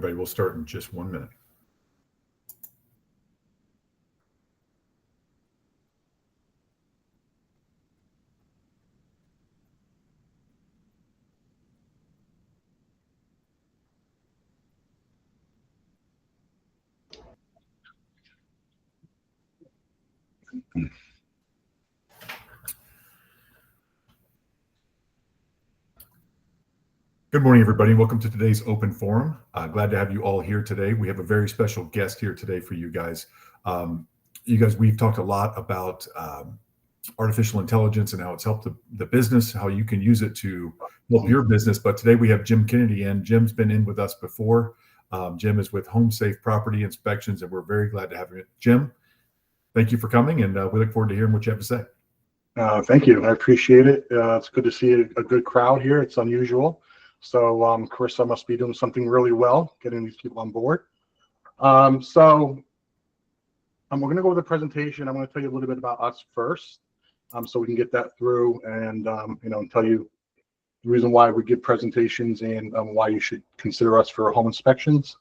everybody. We'll start in just 1 minute. Good morning, everybody. Welcome to today's open forum. Glad to have you all here today. We have a very special guest here today for you guys. We've talked a lot about artificial intelligence and how it's helped the business, how you can use it to help your business. But today we have Jim Kennedy in. Jim's been in with us before. Jim is with Home Safe Property Inspections, and we're very glad to have him. Jim, thank you for coming, and we look forward to hearing what you have to say. Thank you. I appreciate it. It's good to see a good crowd here. It's unusual. So Carissa must be doing something really well, getting these people on board. We're going to go with the presentation. I'm going to tell you a little bit about us first, so we can get that through and tell you the reason why we give presentations and why you should consider us for home inspections.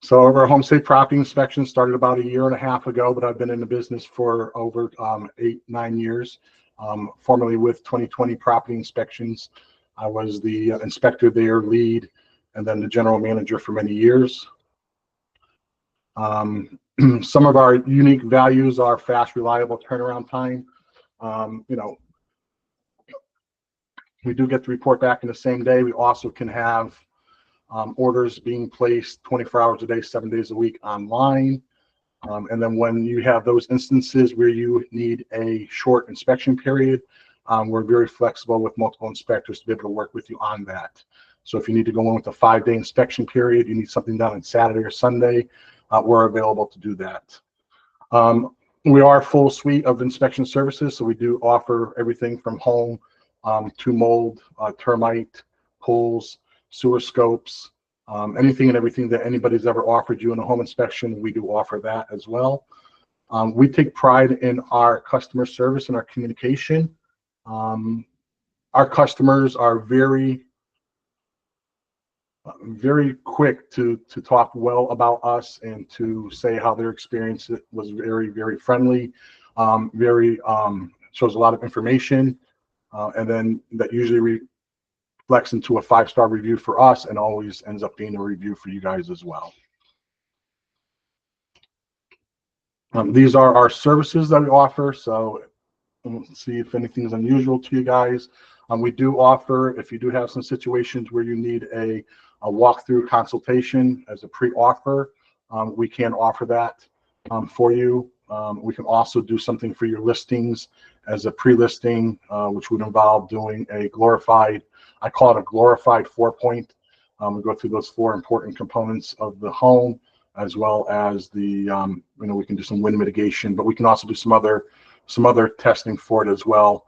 So our Home Safe Property Inspection started about 1.5 years ago, but I've been in the business for over 8-9 years. Formerly with 2020 Property Inspections. I was the inspector there, lead, and then the general manager for many years. Some of our unique values are fast, reliable turnaround time. We do get the report back in the same day. We also can have orders being placed 24 hours a day, 7 days a week online. And then when you have those instances where you need a short inspection period, we're very flexible with multiple inspectors to be able to work with you on that. So if you need to go in with a 5-day inspection period, you need something done on Saturday or Sunday, we're available to do that. We are a full suite of inspection services, so we do offer everything from home to mold, termite, pools, sewer scopes. Anything and everything that anybody's ever offered you in a home inspection, we do offer that as well. We take pride in our customer service and our communication. Our customers are very quick to talk well about us and to say how their experience was very, very friendly, shows a lot of information, and then that usually reflects into a 5-star review for us and always ends up being a review for you guys as well. These are our services that we offer. So let's see if anything's unusual to you guys. We do offer, if you do have some situations where you need a walkthrough consultation as a pre-offer, we can offer that for you. We can also do something for your listings as a pre-listing, which would involve doing a glorified, I call it a glorified 4-point. We go through those 4 important components of the home, as well as the, we can do some wind mitigation, but we can also do some other testing for it as well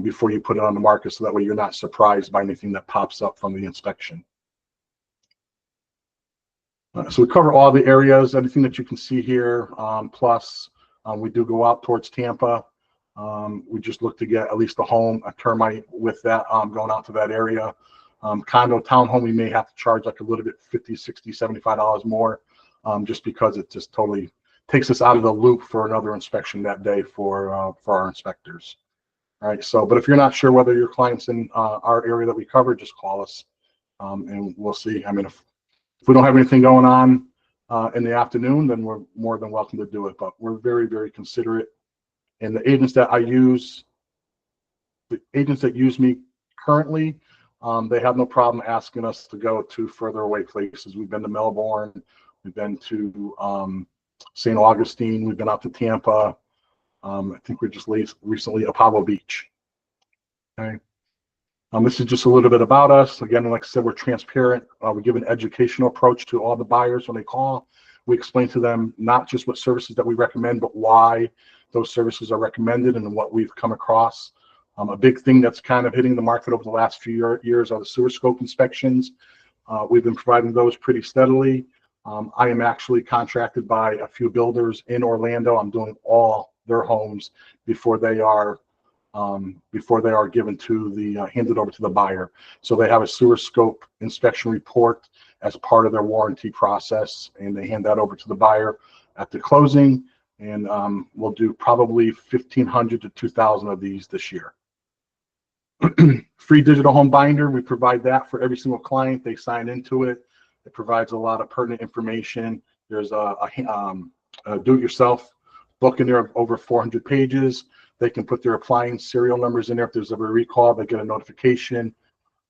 before you put it on the market, so that way you're not surprised by anything that pops up from the inspection. So we cover all the areas, anything that you can see here, plus we do go out towards Tampa. We just look to get at least a termite with that going out to that area. Condo, townhome, we may have to charge like a little bit, $50, $60, $75 more, just because it just totally takes us out of the loop for another inspection that day for our inspectors. All right, so, but if you're not sure whether your client's in our area that we cover, just call us and we'll see. I mean, if we don't have anything going on in the afternoon, then we're more than welcome to do it, but we're very, very considerate. And the agents that use me currently, they have no problem asking us to go to further away places. We've been to Melbourne, we've been to St. Augustine, we've been out to Tampa. I think we're just recently Apollo Beach. Okay. This is just a little bit about us. Again, like I said, we're transparent. We give an educational approach to all the buyers when they call. We explain to them not just what services that we recommend, but why those services are recommended and what we've come across. A big thing that's kind of hitting the market over the last few years are the sewer scope inspections. We've been providing those pretty steadily. I am actually contracted by a few builders in Orlando. I'm doing all their homes before they are before they are given to the handed over to the buyer. So they have a sewer scope inspection report as part of their warranty process, and they hand that over to the buyer at the closing. And we'll do probably 1,500 to 2,000 of these this year. Free digital home binder, we provide that for every single client. They sign into it. It provides a lot of pertinent information. There's a do-it-yourself book in there of over 400 pages. They can put their appliance serial numbers in there. If there's ever a recall, they get a notification.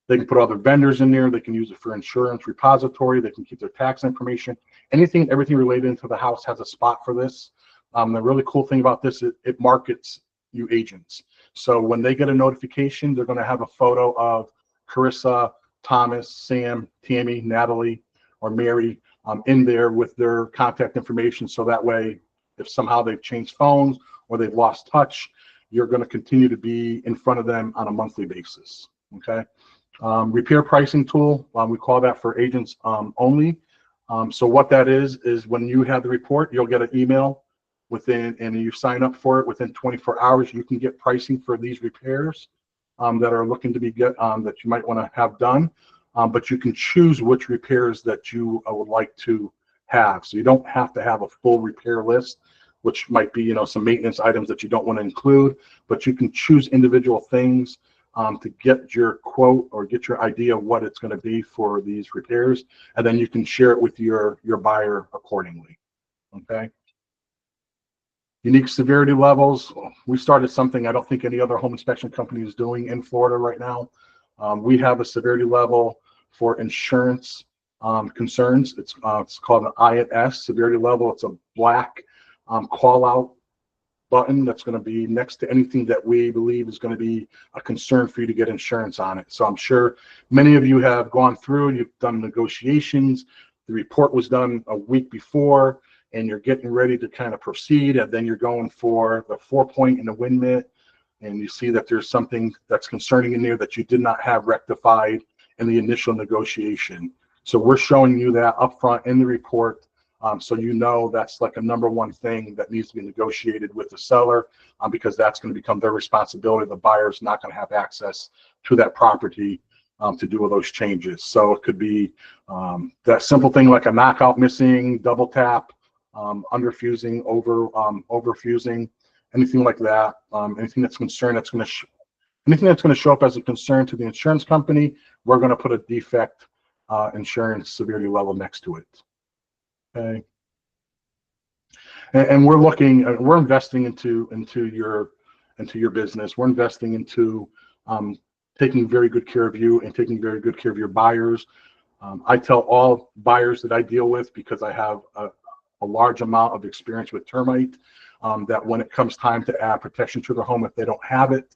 They can put other vendors in there. They can use it for insurance repository. They can keep their tax information. Anything, everything related into the house has a spot for this. The really cool thing about this, it markets you agents. So when they get a notification, they're going to have a photo of Carissa, Thomas, Sam, Tammy, Natalie, or Mary in there with their contact information. So that way, if somehow they've changed phones or they've lost touch, you're going to continue to be in front of them on a monthly basis. Okay. Repair pricing tool, we call that for agents only. So what that is when you have the report, you'll get an email within, and you sign up for it within 24 hours. You can get pricing for these repairs that are looking to be that you might want to have done, but you can choose which repairs that you would like to have. So you don't have to have a full repair list, which might be, some maintenance items that you don't want to include, but you can choose individual things to get your quote or get your idea of what it's going to be for these repairs, and then you can share it with your buyer accordingly. Okay. Unique severity levels. We started something I don't think any other home inspection company is doing in Florida right now. We have a severity level for insurance concerns. It's called an INS severity level. It's a black call out button that's going to be next to anything that we believe is going to be a concern for you to get insurance on it. So I'm sure many of you have gone through and you've done negotiations. The report was done a week before, and you're getting ready to kind of proceed, and then you're going for the 4-point and the wind mitt, and you see that there's something that's concerning in there that you did not have rectified in the initial negotiation. So we're showing you that upfront in the report, so that's like a #1 thing that needs to be negotiated with the seller, because that's going to become their responsibility. The buyer's not going to have access to that property to do all those changes. So it could be that simple thing like a knockout missing, double tap, underfusing, overfusing, anything like that. Anything that's concerned, anything that's going to show up as a concern to the insurance company, we're going to put a defect insurance severity level next to it. Okay. And we're investing into your business. We're investing into taking very good care of you and taking very good care of your buyers. I tell all buyers that I deal with, because I have a large amount of experience with termite, that when it comes time to add protection to their home, if they don't have it,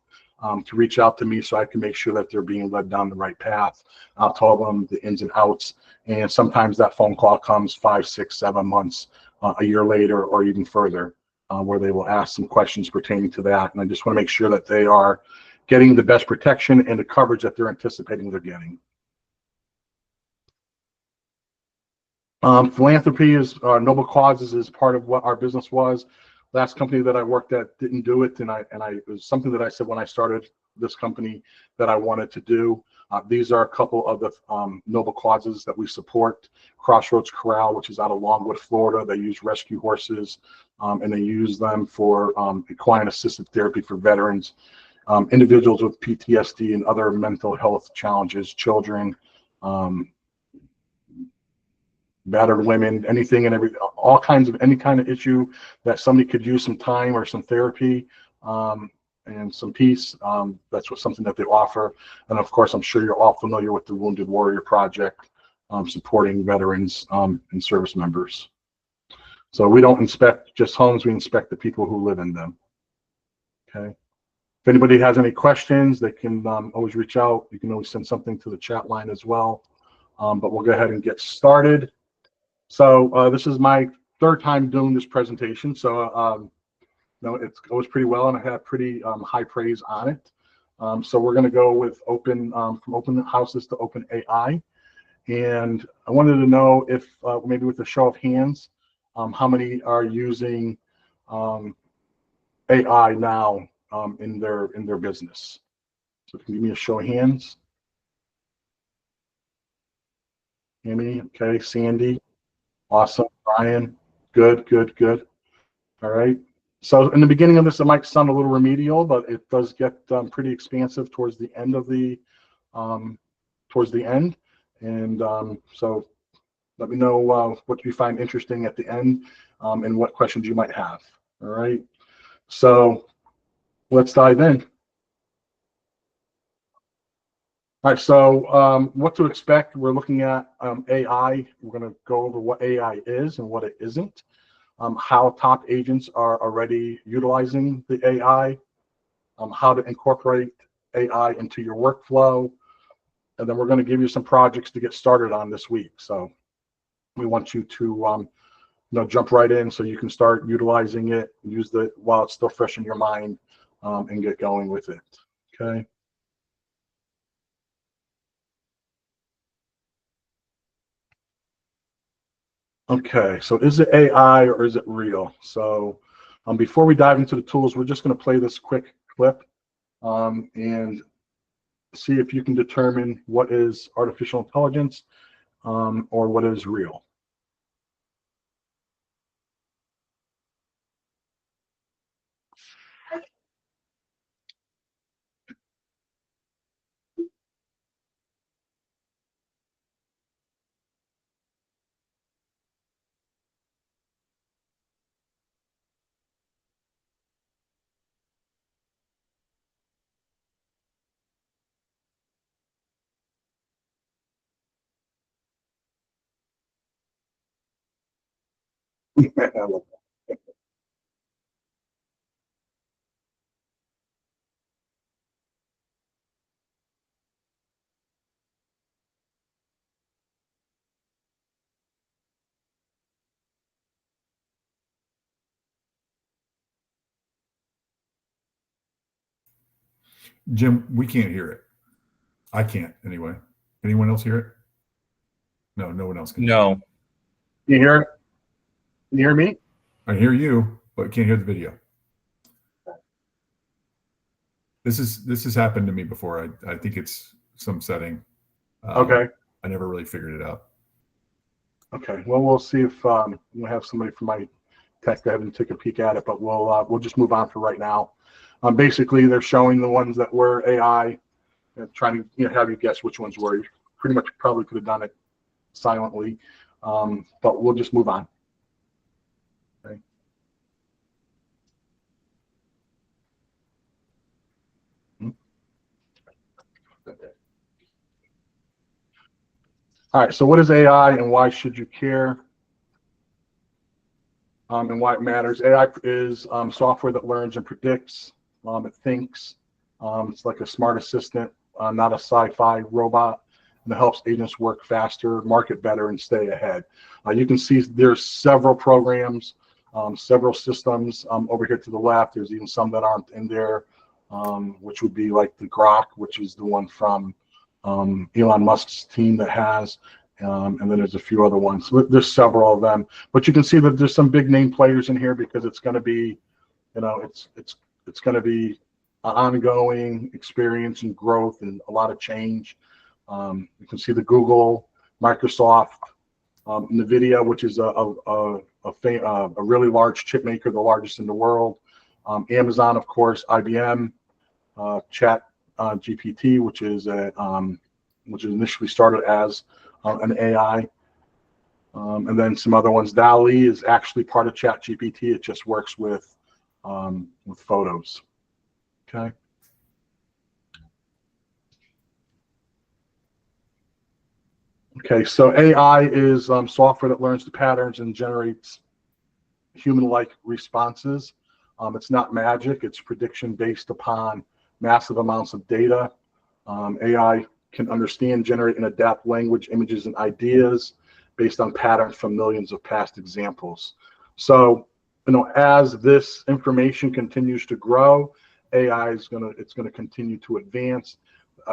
to reach out to me so I can make sure that they're being led down the right path. I'll tell them the ins and outs, and sometimes that phone call comes 5, 6, 7 months, a year later, or even further, where they will ask some questions pertaining to that. And I just want to make sure that they are getting the best protection and the coverage that they're anticipating they're getting. Philanthropy is noble causes is part of what our business was. Last company that I worked at didn't do it, and it was something that I said when I started this company that I wanted to do. These are a couple of the noble causes that we support. Crossroads Corral, which is out of Longwood, Florida. They use rescue horses, and they use them for equine assisted therapy for veterans, individuals with PTSD and other mental health challenges, children, battered women, anything and everything, all kinds of any kind of issue that somebody could use some time or some therapy and some peace. That's something that they offer. And of course, I'm sure you're all familiar with the Wounded Warrior Project, supporting veterans and service members. So we don't inspect just homes, we inspect the people who live in them. Okay. If anybody has any questions, they can always reach out. You can always send something to the chat line as well. But we'll go ahead and get started. So this is my 3rd time doing this presentation. So it goes pretty well, and I have pretty high praise on it. So we're going to go with from open houses to open AI. And I wanted to know if maybe with a show of hands, how many are using AI now in their business. So if you can give me a show of hands. Amy, okay, Sandy, awesome. Brian, good, good, good. All right. So in the beginning of this, it might sound a little remedial, but it does get pretty expansive towards the end of the And so let me know what you find interesting at the end and what questions you might have. All right. So let's dive in. All right, so what to expect. We're looking at AI. We're going to go over what AI is and what it isn't, how top agents are already utilizing the AI, how to incorporate AI into your workflow, and then we're going to give you some projects to get started on this week. So we want you to jump right in so you can start utilizing it, use it while it's still fresh in your mind, and get going with it. Okay. Okay, so is it AI or is it real? So before we dive into the tools, we're just going to play this quick clip and see if you can determine what is artificial intelligence or what is real. Jim, we can't hear it. I can't anyway. Anyone else hear it? No, no one else can. No. Can you hear it? Can you hear me? I hear you, but can't hear the video. This has happened to me before. I think it's some setting. Okay. I never really figured it out. Okay. Well, we'll see if we'll have somebody from my tech go ahead and take a peek at it, but we'll just move on for right now. Basically, they're showing the ones that were AI and trying to have you guess which ones were. You pretty much probably could have done it silently, but we'll just move on. Okay. All right, so what is AI and why should you care? And why it matters. AI is software that learns and predicts. It thinks. It's like a smart assistant, not a sci-fi robot. And it helps agents work faster, market better, and stay ahead. You can see there's several programs, several systems over here to the left. There's even some that aren't in there, which would be like the Grok, which is the one from Elon Musk's team that has. And then there's a few other ones. So there's several of them, but you can see that there's some big name players in here because it's going to be, it's going to be an ongoing experience and growth and a lot of change. You can see the Google, Microsoft, NVIDIA, which is a really large chip maker, the largest in the world. Amazon, of course, IBM, Chat GPT, which is initially started as an AI, and then some other ones. DALL-E is actually part of Chat GPT. It just works with photos. Okay. Okay, so AI is software that learns the patterns and generates human-like responses. It's not magic. It's prediction based upon massive amounts of data. AI can understand, generate, and adapt language, images, and ideas based on patterns from millions of past examples. So, as this information continues to grow, AI is gonna continue to advance.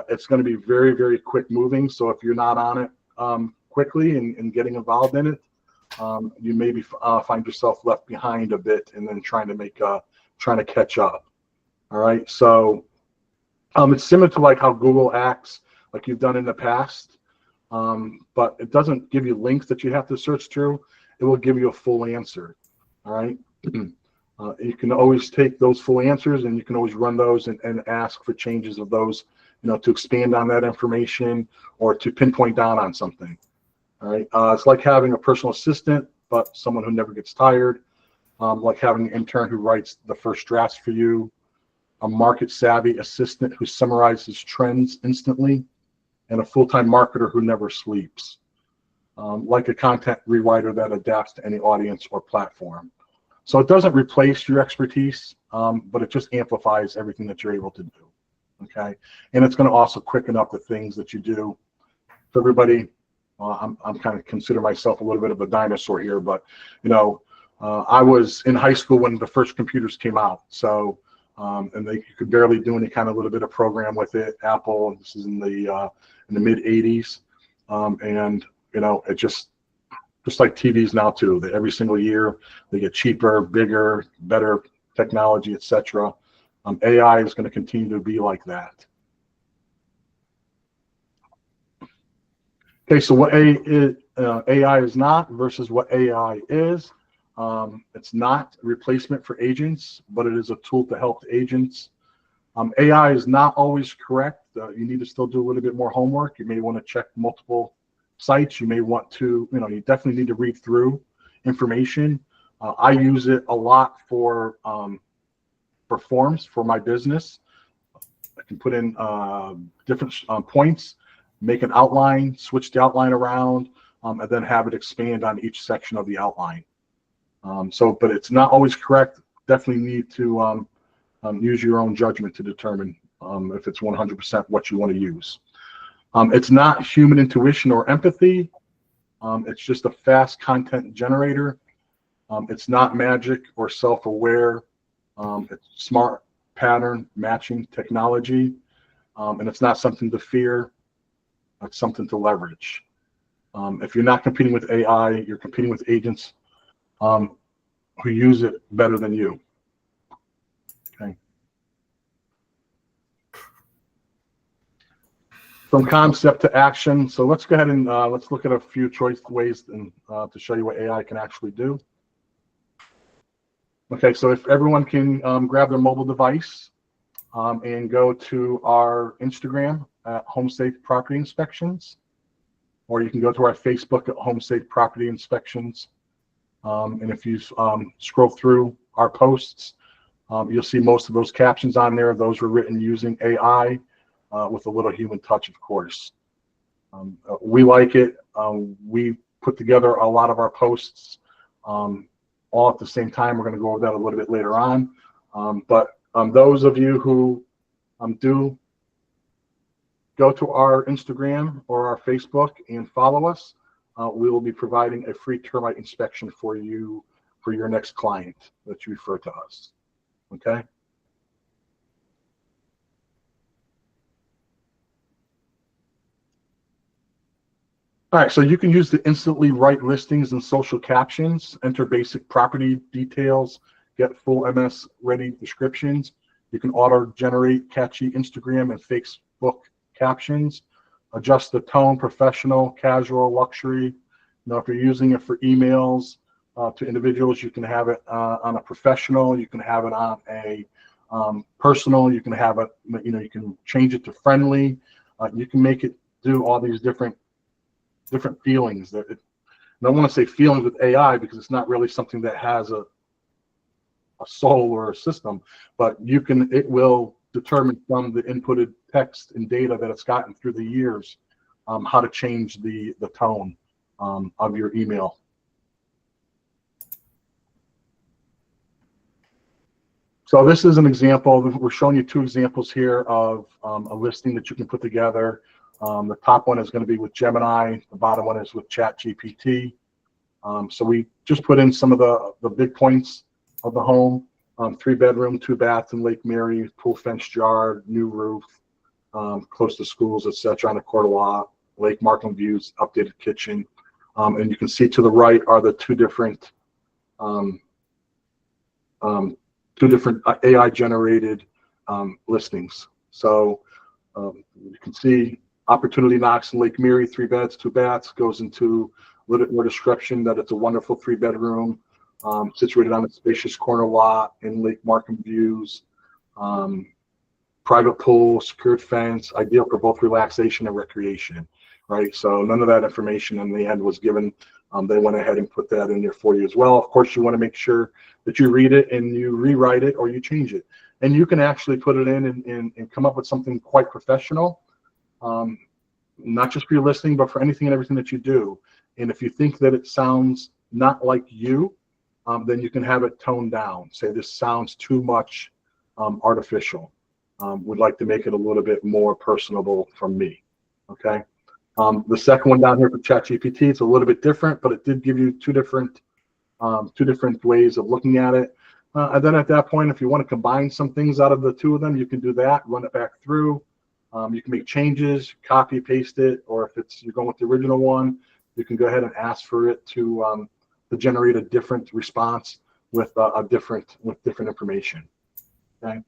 It's going to be very, very quick moving. So if you're not on it quickly and getting involved in it, you maybe find yourself left behind a bit and then trying to catch up. All right, so it's similar to like how Google acts, like you've done in the past, but it doesn't give you links that you have to search through. It will give you a full answer. All right. You can always take those full answers and you can always run those and ask for changes of those, to expand on that information or to pinpoint down on something. All right. It's like having a personal assistant, but someone who never gets tired, like having an intern who writes the first drafts for you, a market savvy assistant who summarizes trends instantly, and a full-time marketer who never sleeps, like a content rewriter that adapts to any audience or platform. So it doesn't replace your expertise, but it just amplifies everything that you're able to do. Okay, and it's going to also quicken up the things that you do. For everybody, I'm kind of consider myself a little bit of a dinosaur here, but I was in high school when the first computers came out. So and you could barely do any kind of little bit of program with it. Apple, this is in the mid 80s, and it just like TVs now too. That every single year they get cheaper, bigger, better technology, etc. AI is going to continue to be like that. Okay, so what AI is not versus what AI is. It's not a replacement for agents, but it is a tool to help agents. AI is not always correct. You need to still do a little bit more homework. You may want to check multiple sites. You may want to, you definitely need to read through information. I use it a lot for forms for my business. I can put in different points, make an outline, switch the outline around, and then have it expand on each section of the outline. But it's not always correct. Definitely need to use your own judgment to determine if it's 100% what you want to use. It's not human intuition or empathy. It's just a fast content generator. It's not magic or self-aware. It's smart pattern matching technology. And it's not something to fear. It's something to leverage. If you're not competing with AI, you're competing with agents who use it better than you. Okay. From concept to action. So let's go ahead and let's look at a few choice ways to show you what AI can actually do. Okay, so if everyone can grab their mobile device and go to our Instagram at HomeSafe Property Inspections, or you can go to our Facebook at HomeSafe Property Inspections. And if you scroll through our posts, you'll see most of those captions on there. Those were written using AI with a little human touch, of course. We like it. We put together a lot of our posts all at the same time. We're going to go over that a little bit later on. But those of you who do go to our Instagram or our Facebook and follow us, we will be providing a free termite inspection for you for your next client that you refer to us. Okay. All right, so you can use to instantly write listings and social captions, enter basic property details, get full MS ready descriptions. You can auto generate catchy Instagram and Facebook captions, adjust the tone, professional, casual, luxury. If you're using it for emails to individuals, you can have it on a professional, you can have it on a personal, you can have it, you can change it to friendly. You can make it do all these different feelings. I don't want to say feelings with AI because it's not really something that has a soul or a system, but it will determine from the inputted text and data that it's gotten through the years how to change the tone of your email. So this is an example. We're showing you two examples here of a listing that you can put together. The top one is going to be with Gemini. The bottom one is with ChatGPT. So we just put in some of the big points of the home: 3-bedroom, 2 baths in Lake Mary, pool fenced yard, new roof, close to schools, etc. on the Cordowa, Lake Markham views, updated kitchen. And you can see to the right are the two different AI generated listings. So you can see Opportunity Knocks in Lake Erie, 3 beds, 2 baths, goes into a little bit more description that it's a wonderful 3-bedroom situated on a spacious corner lot in Lake Markham views. Private pool, secured fence, ideal for both relaxation and recreation, right? So none of that information in the end was given. They went ahead and put that in there for you as well. Of course, you want to make sure that you read it and you rewrite it or you change it. And you can actually put it in and come up with something quite professional, not just for your listing, but for anything and everything that you do. And if you think that it sounds not like you, then you can have it toned down. Say this sounds too much artificial. Would like to make it a little bit more personable from me. Okay. The second one down here for ChatGPT, it's a little bit different, but it did give you two different ways of looking at it. And then at that point, if you want to combine some things out of the two of them, you can do that, run it back through. You can make changes, copy, paste it, or if you're going with the original one, you can go ahead and ask for it to generate a different response with different information. Okay.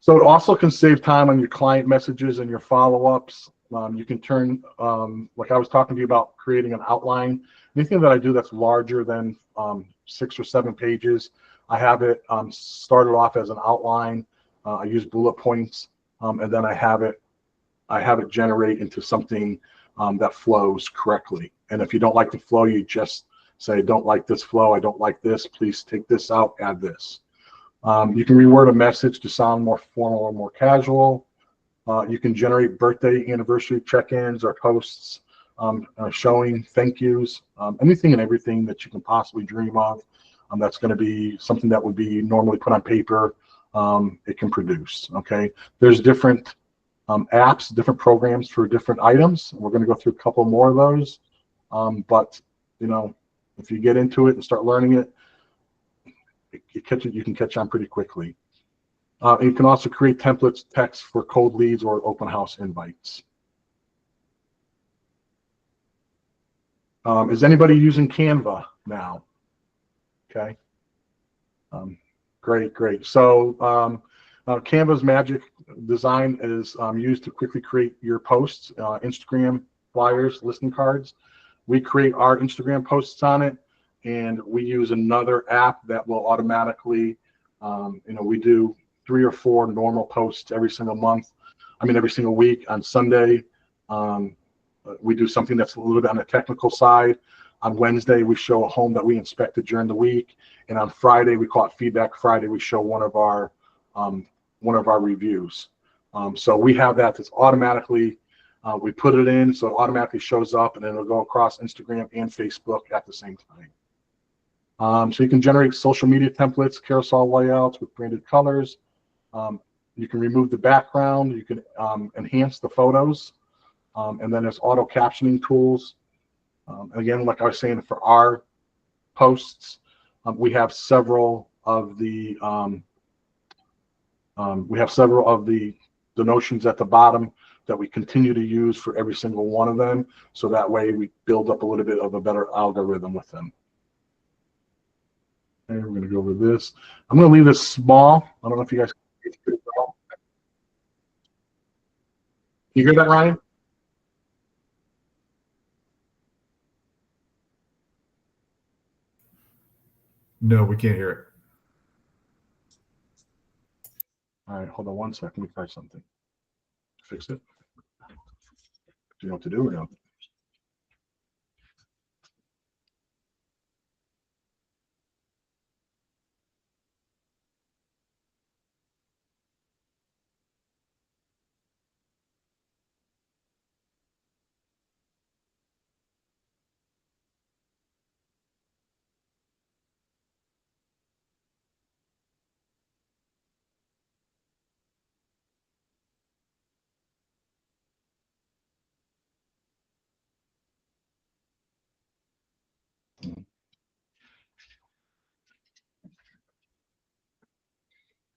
So it also can save time on your client messages and your follow-ups. You can turn, like I was talking to you about, creating an outline. Anything that I do that's larger than 6 or 7 pages, I have it started off as an outline. I use bullet points, and then I have it generate into something that flows correctly. And if you don't like the flow, you just say, don't like this flow, I don't like this, please take this out, add this. You can reword a message to sound more formal or more casual. You can generate birthday, anniversary check-ins or posts showing thank yous, anything and everything that you can possibly dream of. That's going to be something that would be normally put on paper. It can produce. Okay, there's different apps, different programs for different items. We're going to go through a couple more of those. But if you get into it and start learning it, you can catch on pretty quickly. You can also create templates, text for cold leads or open house invites. Is anybody using Canva now? Okay. Great. So Canva's magic design is used to quickly create your posts, Instagram flyers, listing cards. We create our Instagram posts on it, and we use another app that will automatically, we do 3 or 4 normal posts every single week. On Sunday, we do something that's a little bit on the technical side. On Wednesday, we show a home that we inspected during the week. And on Friday, we call it Feedback Friday. We show one of our reviews. So we have that's automatically, we put it in, so it automatically shows up, and then it'll go across Instagram and Facebook at the same time. So you can generate social media templates, carousel layouts with branded colors. You can remove the background. You can enhance the photos. And then there's auto captioning tools. Again, like I was saying, for our posts, we have several of the notions at the bottom that we continue to use for every single one of them. So that way we build up a little bit of a better algorithm with them. And we're going to go over this. I'm going to leave this small. I don't know if you guys can hear it well. You hear that, Ryan? No, we can't hear it. All right, hold on one second. Let me try something. Fix it. Do you know what to do or no?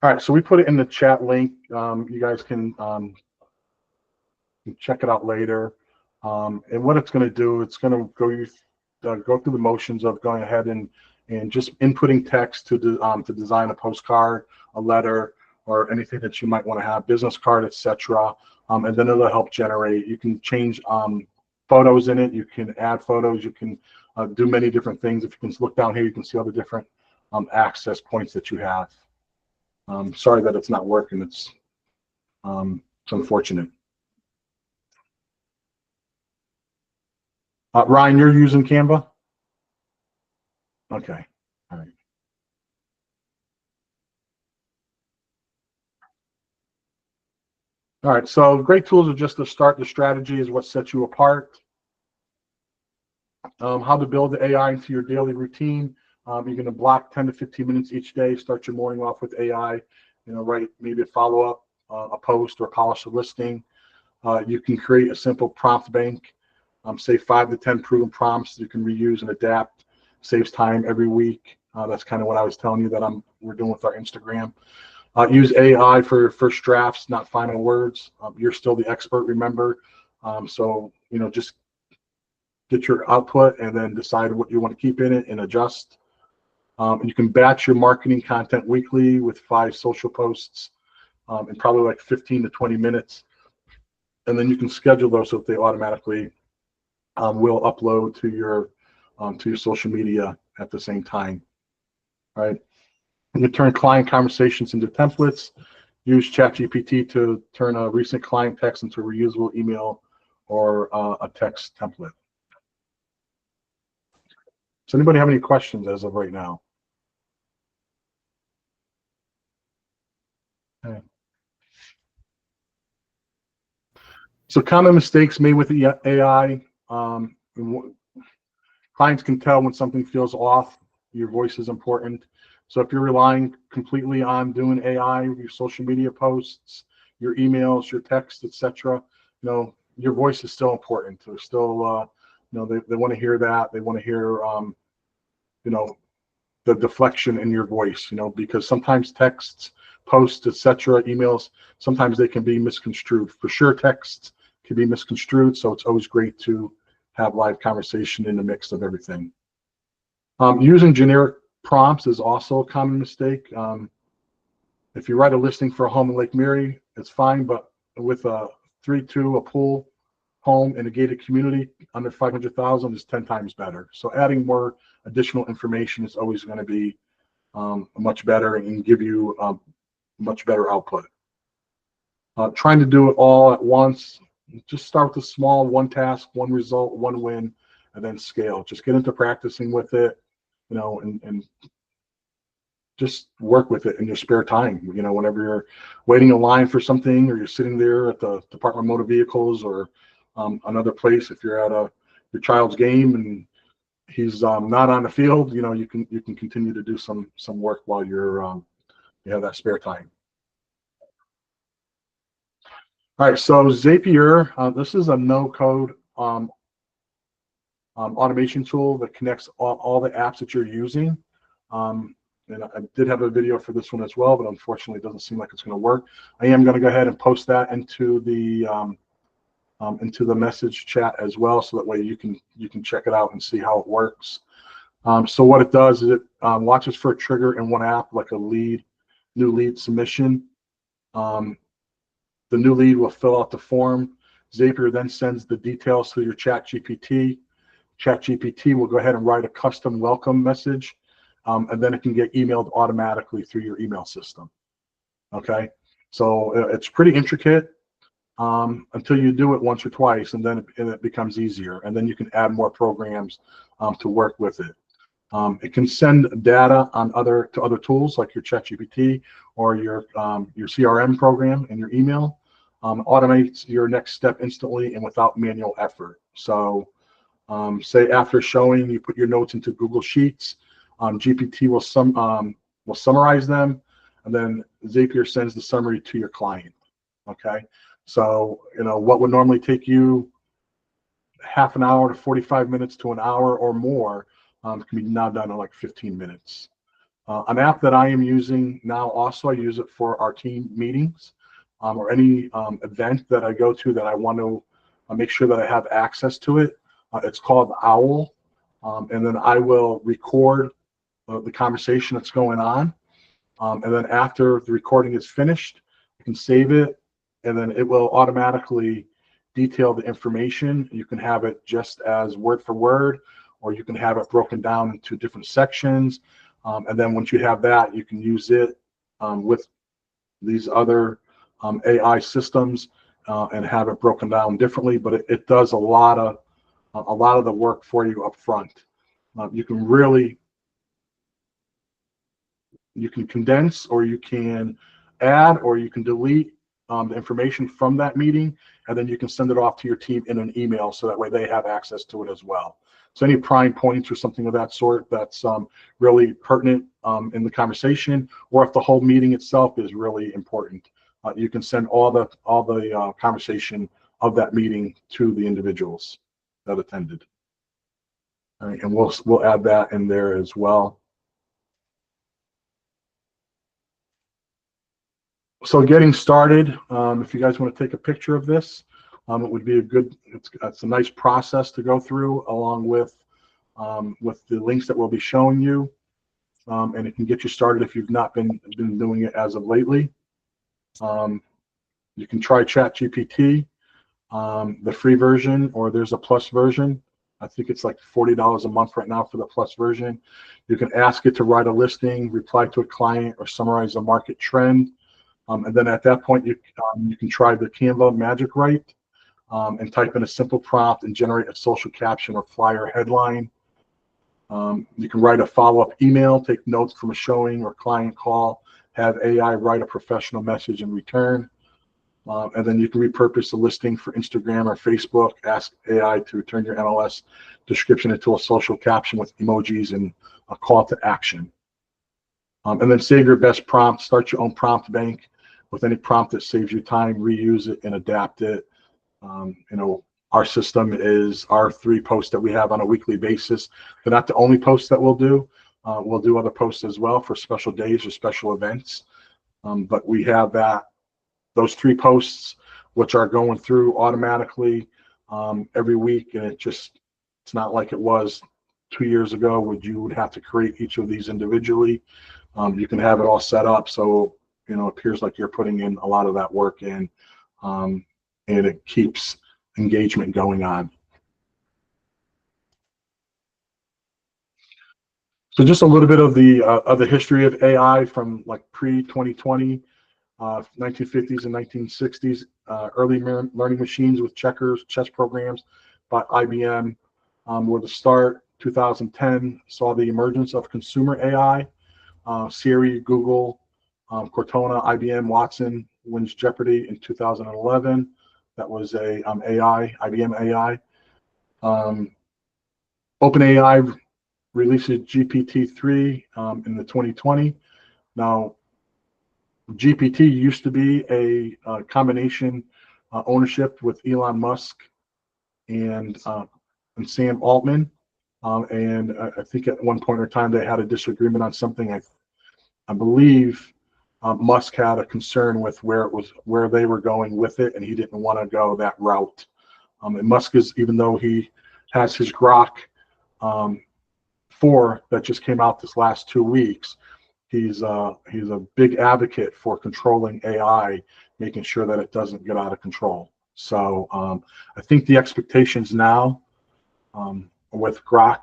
All right, so we put it in the chat link. You guys can check it out later. And what it's going to do, it's going to go go through the motions of going ahead and just inputting text to design a postcard, a letter, or anything that you might want to have, business card, etc. And then it'll help generate. You can change photos in it. You can add photos. You can do many different things. If you can look down here, you can see all the different access points that you have. Sorry that it's not working. It's unfortunate. Ryan, you're using Canva? Okay. All right. All right. So great tools are just to start. The strategy is what sets you apart. How to build the AI into your daily routine. You're going to block 10 to 15 minutes each day. Start your morning off with AI. Write maybe a follow-up, a post, or polish a listing. You can create a simple prompt bank. Say 5 to 10 proven prompts you can reuse and adapt. Saves time every week. That's kind of what I was telling you that we're doing with our Instagram. Use AI for first drafts, not final words. You're still the expert, remember. So just get your output and then decide what you want to keep in it and adjust. You can batch your marketing content weekly with 5 social posts in probably like 15 to 20 minutes. And then you can schedule those so that they automatically will upload to your social media at the same time. All right. You can turn client conversations into templates. Use ChatGPT to turn a recent client text into a reusable email or a text template. Does anybody have any questions as of right now? Okay. So common mistakes made with the AI. Clients can tell when something feels off. Your voice is important. So if you're relying completely on doing AI, your social media posts, your emails, your text, etc., your voice is still important. They're still, they want to hear that. They want to hear, the deflection in your voice, because sometimes texts, posts, etc., emails, sometimes they can be misconstrued. For sure, texts can be misconstrued. So it's always great to have live conversation in the mix of everything. Using generic prompts is also a common mistake. If you write a listing for a home in Lake Erie, it's fine, but with a 3-2, a pool home in a gated community under 500,000 is 10 times better. So adding more additional information is always going to be much better and give you much better output. Trying to do it all at once, just start with a small, one task, one result, one win, and then scale. Just get into practicing with it, and just work with it in your spare time. Whenever you're waiting in line for something, or you're sitting there at the Department of Motor Vehicles or another place, if you're at your child's game and he's not on the field, you can continue to do some work while you have that spare time. All right, so Zapier, this is a no-code automation tool that connects all the apps that you're using. And I did have a video for this one as well, but unfortunately it doesn't seem like it's going to work. I am going to go ahead and post that into the message chat as well, so that way you can check it out and see how it works. So what it does is it watches for a trigger in one app, like a new lead submission. The new lead will fill out the form. Zapier then sends the details to your ChatGPT. ChatGPT will go ahead and write a custom welcome message, and then it can get emailed automatically through your email system. Okay, so it's pretty intricate until you do it once or twice, and then it becomes easier, and then you can add more programs to work with it. It can send data to other tools like your ChatGPT or your CRM program in your email. Automates your next step instantly and without manual effort. So say after showing, you put your notes into Google Sheets, GPT will summarize them, and then Zapier sends the summary to your client. Okay, so what would normally take you half an hour to 45 minutes to an hour or more can be now done in like 15 minutes. An app that I am using now, also I use it for our team meetings or any event that I go to that I want to make sure that I have access to it. It's called Owl. and then I will record the conversation that's going on. And then after the recording is finished, you can save it, and then it will automatically detail the information. You can have it just as word for word, or you can have it broken down into different sections. And then once you have that, you can use it with these other AI systems and have it broken down differently. But it does a lot of the work for you up front. You can really condense, or you can add, or you can delete the information from that meeting, and then you can send it off to your team in an email, so that way they have access to it as well. So any prime points or something of that sort that's really pertinent in the conversation, or if the whole meeting itself is really important, you can send all the conversation of that meeting to the individuals that attended. All right, and we'll add that in there as well. So getting started, if you guys want to take a picture of this, it would be it's a nice process to go through, along with the links that we'll be showing you, and it can get you started if you've not been doing it as of lately. You can try ChatGPT, the free version, or there's a plus version. I think it's like $40 a month right now for the plus version. You can ask it to write a listing, reply to a client, or summarize a market trend. And then at that point, you can try the Canva Magic Write and type in a simple prompt and generate a social caption or flyer headline. You can write a follow-up email, take notes from a showing or client call, have AI write a professional message in return. And then you can repurpose the listing for Instagram or Facebook, ask AI to turn your MLS description into a social caption with emojis and a call to action. And then save your best prompt, start your own prompt bank with any prompt that saves you time, reuse it and adapt it. Our system is our 3 posts that we have on a weekly basis. They're not the only posts that we'll do. We'll do other posts as well for special days or special events. But we have those 3 posts, which are going through automatically every week. And it's not like it was 2 years ago, where you would have to create each of these individually. You can have it all set up, so it appears like you're putting in a lot of that work in, and it keeps engagement going on. So just a little bit of the history of AI from like pre-2020, 1950s and 1960s. Early learning machines with checkers, chess programs by IBM were the start. 2010 saw the emergence of consumer AI. Siri, Google, Cortana, IBM, Watson wins Jeopardy in 2011. That was a AI, IBM AI. OpenAI releases GPT-3 in the 2020. Now, GPT used to be a combination ownership with Elon Musk and Sam Altman. And I think at one point in time they had a disagreement on something. I believe Musk had a concern with where they were going with it, and he didn't want to go that route. And Musk is, even though he has his Grok 4 that just came out this last 2 weeks, he's a big advocate for controlling AI, making sure that it doesn't get out of control. So I think the expectations now with Grok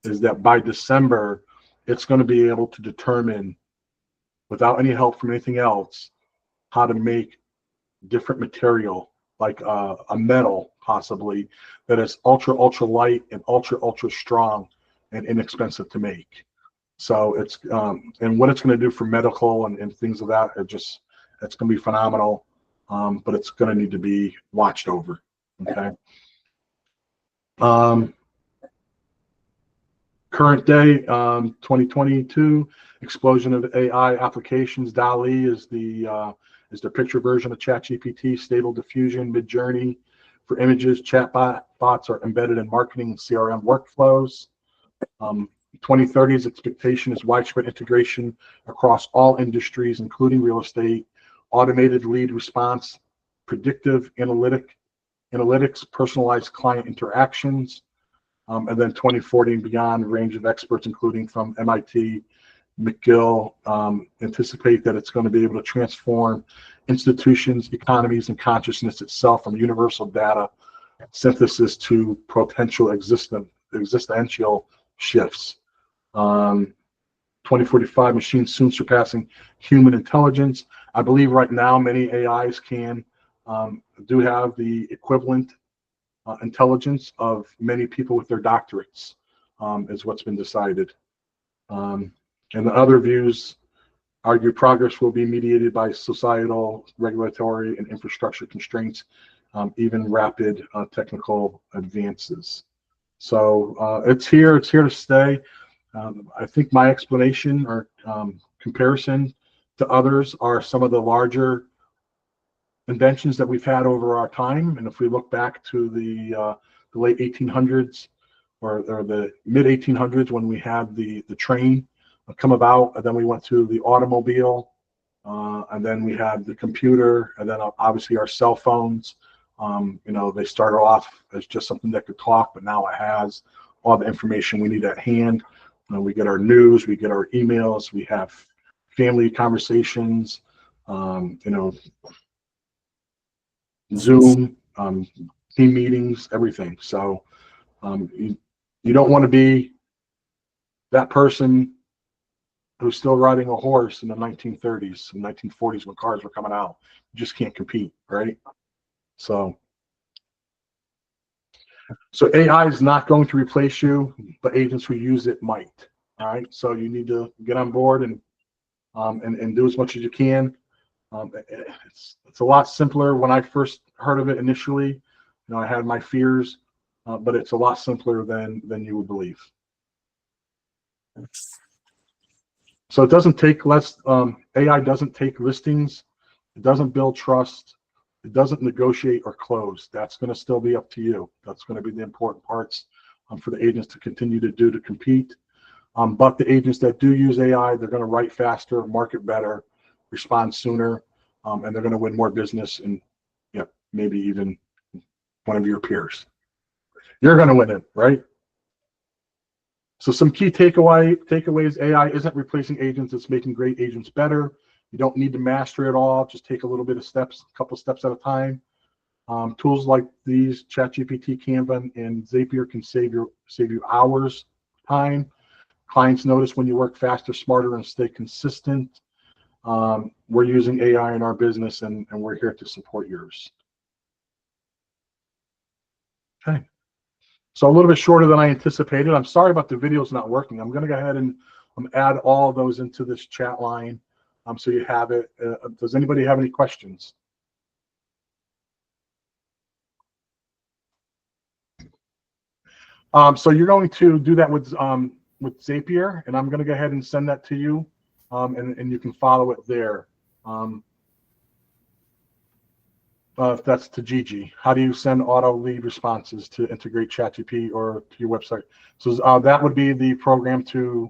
is that by December, it's going to be able to determine, without any help from anything else, how to make different material, like a metal possibly, that is ultra light and ultra strong and inexpensive to make. So it's and what it's going to do for medical and things of that, it's going to be phenomenal. But it's going to need to be watched over. Okay. Current day, 2022, explosion of AI applications. DALL-E is the picture version of ChatGPT. Stable Diffusion, Midjourney for images. Chatbots are embedded in marketing and CRM workflows. 2030's expectation is widespread integration across all industries, including real estate, automated lead response, predictive analytics, personalized client interactions. And then 2040 and beyond, a range of experts, including from MIT, McGill, anticipate that it's going to be able to transform institutions, economies, and consciousness itself from universal data synthesis to potential existential shifts. 2045, machines soon surpassing human intelligence. I believe right now many AIs do have the equivalent intelligence of many people with their doctorates, is what's been decided. And the other views argue progress will be mediated by societal, regulatory, and infrastructure constraints, even rapid technical advances. So it's here to stay. I think my explanation or comparison to others are some of the larger inventions that we've had over our time. And if we look back to the late 1800s or the mid 1800s, when we had the train come about, and then we went to the automobile, and then we had the computer, and then obviously our cell phones. They started off as just something that could talk, but now it has all the information we need at hand. We get our news, we get our emails, we have family conversations, Zoom, team meetings, everything. So you don't want to be that person who's still riding a horse in the 1930s and 1940s when cars were coming out. You just can't compete, right? So AI is not going to replace you, but agents who use it might. All right. So you need to get on board and do as much as you can. It's a lot simpler. When I first heard of it initially, I had my fears, but it's a lot simpler than you would believe. So it doesn't take less. AI doesn't take listings. It doesn't build trust. It doesn't negotiate or close. That's going to still be up to you. That's going to be the important parts for the agents to continue to compete. But the agents that do use AI, they're going to write faster, market better, respond sooner, and they're going to win more business and maybe even one of your peers. You're going to win it, right? So some key takeaways: AI isn't replacing agents; it's making great agents better. You don't need to master it all. Just take a little bit of steps, a couple steps at a time. Tools like these, ChatGPT, Canva, and Zapier can save you hours time. Clients notice when you work faster, smarter, and stay consistent. We're using AI in our business, and we're here to support yours. Okay. So a little bit shorter than I anticipated. I'm sorry about the videos not working. I'm going to go ahead and add all of those into this chat line. So you have it. Does anybody have any questions? So you're going to do that with Zapier, and I'm going to go ahead and send that to you, and you can follow it there. If that's to Gigi, how do you send auto lead responses to integrate ChatGPT or to your website? So that would be the program to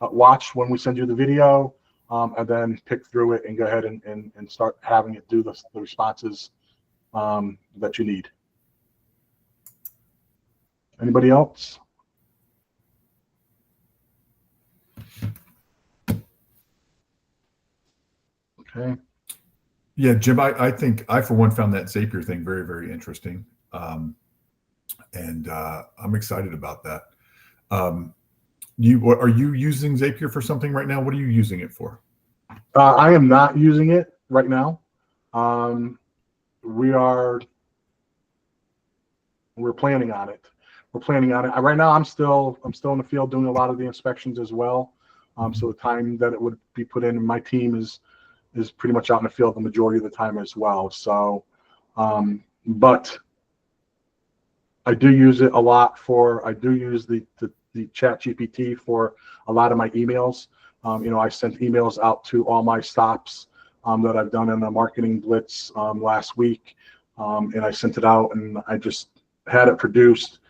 watch when we send you the video. And then pick through it and go ahead and start having it do the responses that you need. Anybody else? Okay. Yeah, Jim, I think I, for one, found that Zapier thing very, very interesting. And I'm excited about that. Are you using Zapier for something right now? What are you using it for? I am not using it right now. We're planning on it. Right now, I'm still in the field doing a lot of the inspections as well. So the time that it would be put in, my team is pretty much out in the field the majority of the time as well. So, but I do use it a lot I do use the ChatGPT for a lot of my emails. I sent emails out to all my stops that I've done in the marketing blitz last week. And I sent it out, and I just had it produced,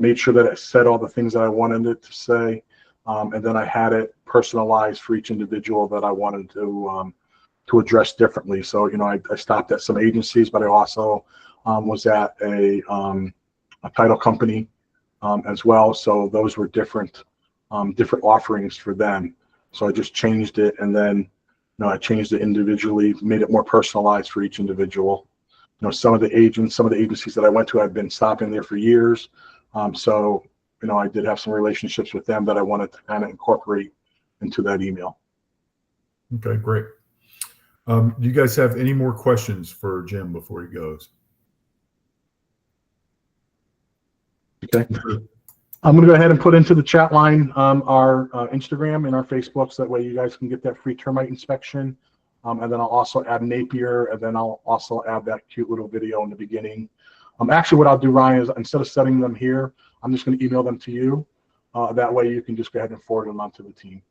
made sure that it said all the things that I wanted it to say. And then I had it personalized for each individual that I wanted to address differently. So, I stopped at some agencies, but I also was at a a title company as well. So those were different offerings for them. So I just changed it, and then I changed it individually, made it more personalized for each individual. Some of the agencies that I went to, I've been stopping there for years. So I did have some relationships with them that I wanted to kind of incorporate into that email. Okay, great. Do you guys have any more questions for Jim before he goes? Okay. I'm going to go ahead and put into the chat line our Instagram and our Facebook, so that way you guys can get that free termite inspection. And then I'll also add Napier, and then I'll also add that cute little video in the beginning. Actually, what I'll do, Ryan, is instead of setting them here, I'm just going to email them to you. That way you can just go ahead and forward them on to the team.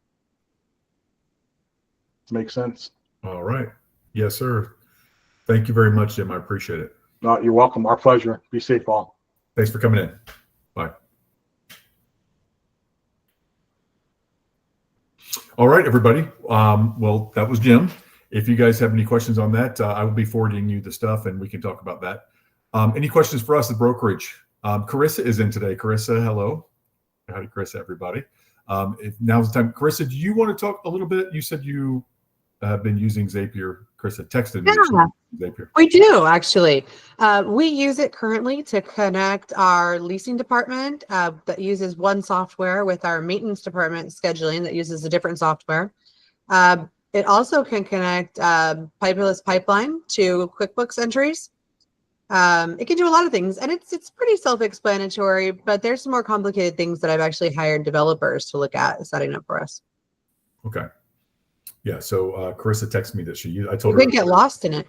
Make sense? All right. Yes, sir. Thank you very much, Jim. I appreciate it. You're welcome. Our pleasure. Be safe, all. Thanks for coming in. Bye. All right, everybody. Well, that was Jim. If you guys have any questions on that, I will be forwarding you the stuff, and we can talk about that. Any questions for us at brokerage? Carissa is in today. Carissa, hello. Howdy, Carissa, everybody. Now's the time. Carissa, do you want to talk a little bit? You said you have been using Zapier. Carissa texted me. Yeah, Zapier. We do, actually. We use it currently to connect our leasing department that uses one software with our maintenance department scheduling that uses a different software. It also can connect Paperless Pipeline to QuickBooks entries. It can do a lot of things, and it's pretty self-explanatory, but there's some more complicated things that I've actually hired developers to look at setting up for us. Okay. Yeah. So Carissa texted me that I told her. You can get lost in it.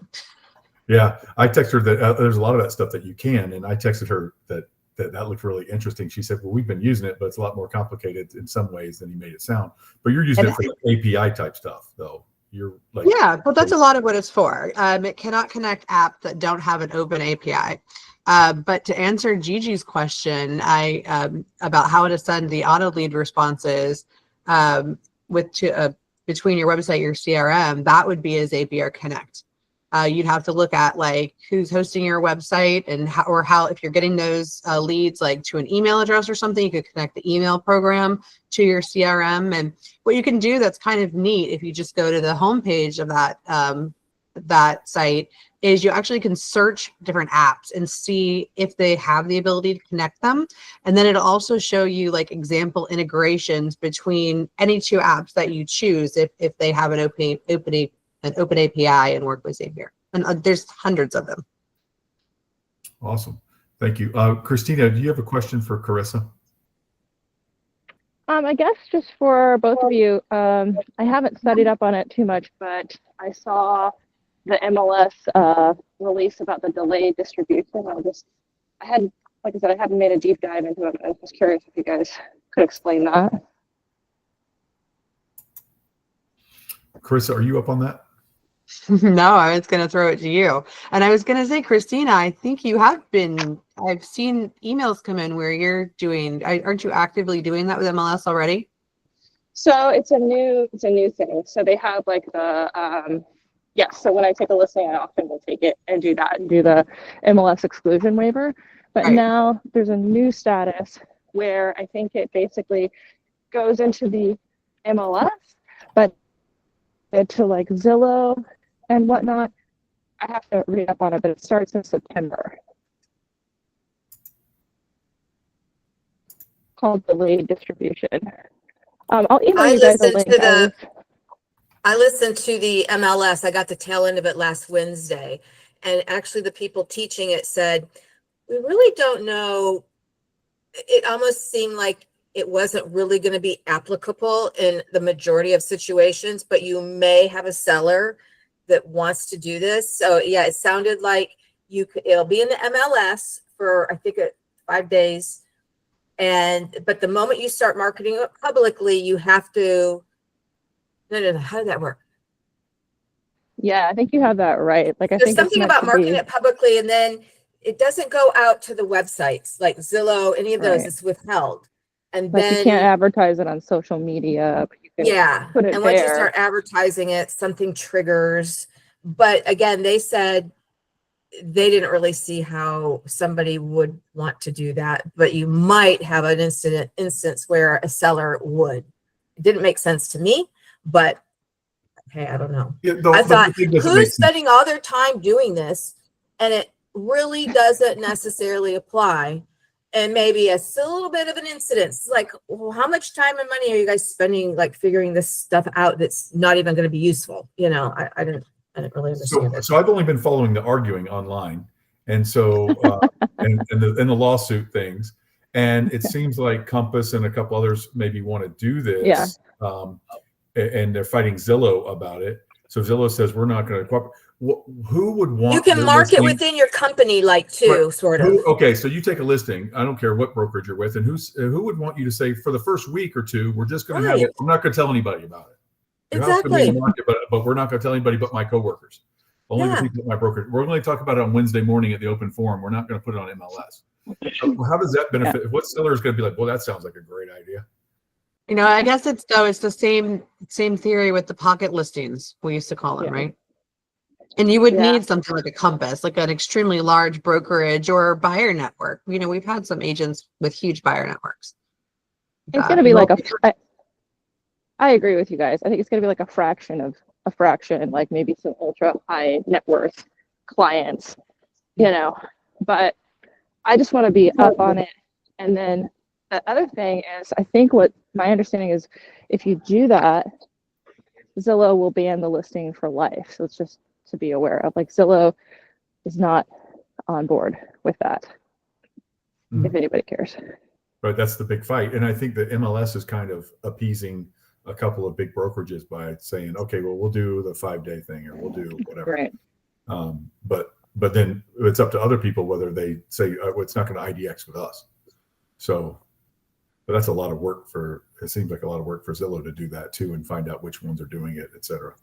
Yeah. I texted her that there's a lot of that stuff that you can, and I texted her that looked really interesting. She said, well, we've been using it, but it's a lot more complicated in some ways than you made it sound. But you're using it for API type stuff, though. You're like, yeah, but that's a lot of what it's for. It cannot connect apps that don't have an open API. But to answer Gigi's question, about how to send the auto lead responses between your website, your CRM, that would be a Zapier Connect. You'd have to look at like who's hosting your website and how if you're getting those leads like to an email address or something, you could connect the email program to your CRM. And what you can do that's kind of neat, if you just go to the homepage of that site, is you actually can search different apps and see if they have the ability to connect them. And then it'll also show you like example integrations between any two apps that you choose if they have an open API and work with Zapier. And there's hundreds of them. Awesome. Thank you. Christina, do you have a question for Carissa? I guess just for both of you, I haven't studied up on it too much, but I saw the MLS release about the delayed distribution. I hadn't made a deep dive into it. I was just curious if you guys could explain that. Carissa, are you up on that? No, I was going to throw it to you. And I was going to say, Christina, I think you have been, I've seen emails come in where you're doing, aren't you actively doing that with MLS already? So it's a new thing. So they have like the, so when I take a listing, I often will take it and do that and do the MLS exclusion waiver. But right. Now there's a new status where I think it basically goes into the MLS, but to like Zillow and whatnot. I have to read up on it, but it starts in September. Called delayed distribution. I'll email you guys a link. I listened to the MLS. I got the tail end of it last Wednesday. And actually the people teaching it said, we really don't know. It almost seemed like it wasn't really going to be applicable in the majority of situations, but you may have a seller that wants to do this. So yeah, it sounded like it'll be in the MLS for, I think, 5 days. But the moment you start marketing it publicly, you have to, no, how did that work? Yeah, I think you have that right. Like, There's something about marketing it publicly, and then it doesn't go out to the websites like Zillow, any of those. Right. It's withheld. And like then you can't advertise it on social media, but you can put it and there. Once you start advertising it, something triggers. But again, they said they didn't really see how somebody would want to do that, but you might have an instance where a seller would. It didn't make sense to me, but hey, I don't know. Yeah, I thought, thing doesn't make who's sense. spending all their time doing this? And it really doesn't necessarily apply. And maybe a little bit of an incidence, like, well, how much time and money are you guys spending, like figuring this stuff out that's not even going to be useful? You know, I didn't really understand it. So I've only been following the arguing online, and so and the lawsuit things, and it seems like Compass and a couple others maybe want to do this. Yeah. And they're fighting Zillow about it. So Zillow says we're not going to cooperate. Who would want? You can their market listing- within your company, like too, Right. sort of. Okay, so you take a listing. I don't care what brokerage you're with, and who would want you to say for the first week or two, we're just going to have Right. it. I'm not going to tell anybody about it. Your house could be in Exactly. the market, but we're not going to tell anybody but my coworkers. Only Yeah. the people at my brokerage. We're going to talk about it on Wednesday morning at the open forum. We're not going to put it on MLS. So how does that benefit? What seller is going to be like? Well, that sounds like a great idea. You know, I guess it's the same theory with the pocket listings, we used to call them, Yeah. right? And you would Yeah. need something like a Compass, like an extremely large brokerage or buyer network. You know, we've had some agents with huge buyer networks. It's going to be like I agree with you guys. I think it's going to be like a fraction, like maybe some ultra high net worth clients, you know, but I just want to be up on it. And then the other thing is, I think what my understanding is, if you do that, Zillow will ban the listing for life. So it's just to be aware of, like, Zillow is not on board with that. Mhm. If anybody cares. But that's the big fight. And I think the MLS is kind of appeasing a couple of big brokerages by saying, okay, well, we'll do the 5-day thing or we'll do whatever. Right. But then it's up to other people whether they say well, it's not going to IDX with us. So, but that's a lot of work it seems like a lot of work for Zillow to do that too and find out which ones are doing it, et cetera.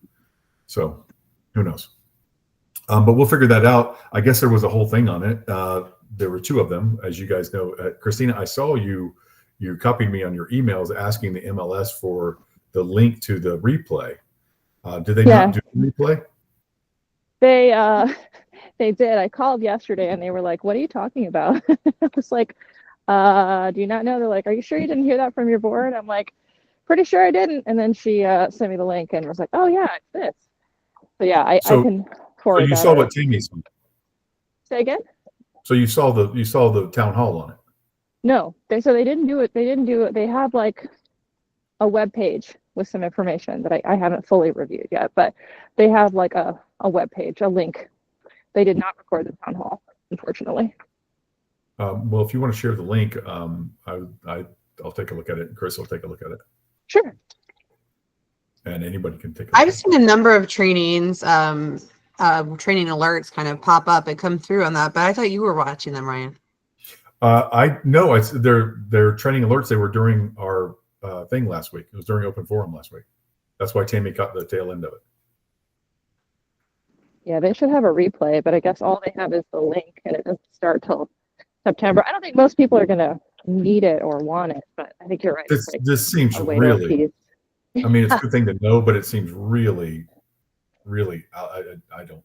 So who knows? But we'll figure that out. I guess there was a whole thing on it. There were 2 of them, as you guys know. Christina, I saw you copied me on your emails asking the MLS for the link to the replay. Did they not do the replay? They did. I called yesterday and they were like, "What are you talking about?" I was like, "Do you not know?" They're like, "Are you sure you didn't hear that from your board?" I'm like, "Pretty sure I didn't." And then she sent me the link and was like, "Oh yeah, it's this." So yeah, I can forward. So you that saw over. what Tammy said. Say again? So you saw the town hall on it. No, they didn't do it. They didn't do it. They have like a web page with some information that I haven't fully reviewed yet, but they have like a web page, a link. They did not record the town hall, unfortunately. Well, if you want to share the link, I'll take a look at it, and Chris will take a look at it, Sure. and anybody can take a look. I've seen a number of trainings, training alerts kind of pop up and come through on that, but I thought you were watching them, Ryan. I know it's they're training alerts. They were during our thing last week. It was during open forum last week. That's why Tammy caught the tail end of it. Yeah, they should have a replay, but I guess all they have is the link and it doesn't start till September. I don't think most people are going to need it or want it, but I think you're right. It's like This seems a way to really. appease. I mean, it's a good thing to know, but it seems really. I don't.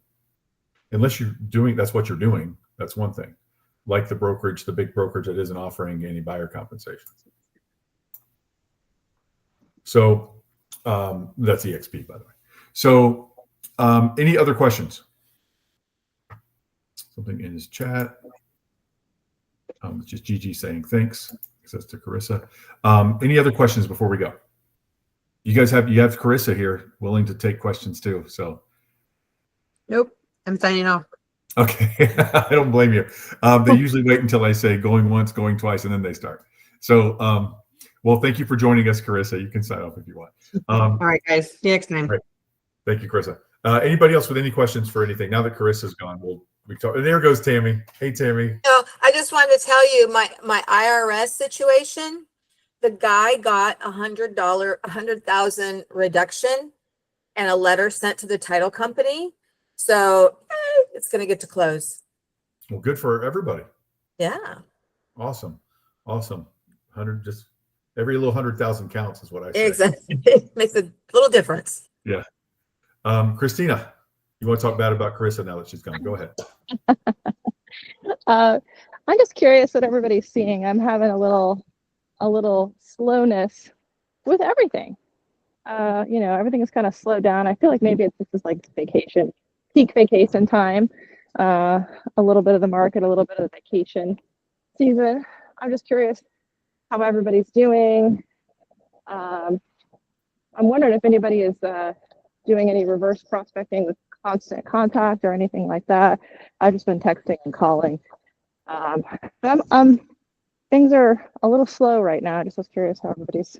Unless you're doing, that's what you're doing. That's one thing. Like the brokerage, the big brokerage that isn't offering any buyer compensation. So that's EXP, by the way. So any other questions? Something in his chat. It's just Gigi saying thanks. It says to Carissa. Any other questions before we go? You have Carissa here willing to take questions too. So Nope. I'm signing off. okay. I don't blame you. They usually wait until I say going once, going twice, and then they start. So well, thank you for joining us, Carissa. You can sign off if you want. All right, guys. See you next time. Right. Thank you, Carissa. Anybody else with any questions for anything? Now that Carissa's gone, we talk. And there goes Tammy. Hey, Tammy. No, I just wanted to tell you my IRS situation. The guy got $100,000 reduction and a letter sent to the title company. So it's going to get to close. Well, good for everybody. Yeah. Awesome. 100, just every little 100,000 counts is what I say. Exactly. It makes a little difference. Yeah. Christina. You want to talk bad about Carissa now that she's gone? Go ahead. I'm just curious what everybody's seeing. I'm having a little slowness with everything. Everything is kind of slowed down. I feel like maybe this is like vacation, peak vacation time. A little bit of the market, a little bit of the vacation season. I'm just curious how everybody's doing. I'm wondering if anybody is doing any reverse prospecting with Constant Contact or anything like that. I've just been texting and calling. Things are a little slow right now. I just was curious how everybody's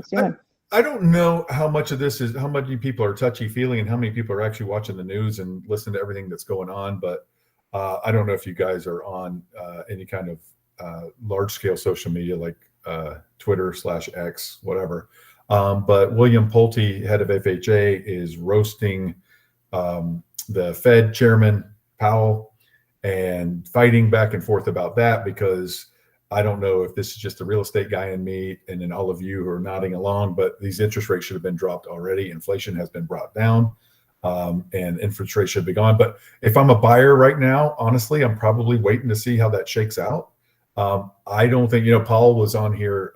doing. I don't know how much of this is, how many people are touchy feeling and how many people are actually watching the news and listening to everything that's going on. But I don't know if you guys are on any kind of large scale social media like Twitter/X, whatever. But William Pulte, head of FHA, is roasting the Fed chairman, Powell, and fighting back and forth about that, because I don't know if this is just the real estate guy in me and then all of you who are nodding along, but these interest rates should have been dropped already. Inflation has been brought down, and interest rates should be gone. But if I'm a buyer right now, honestly, I'm probably waiting to see how that shakes out. I don't think, Paul was on here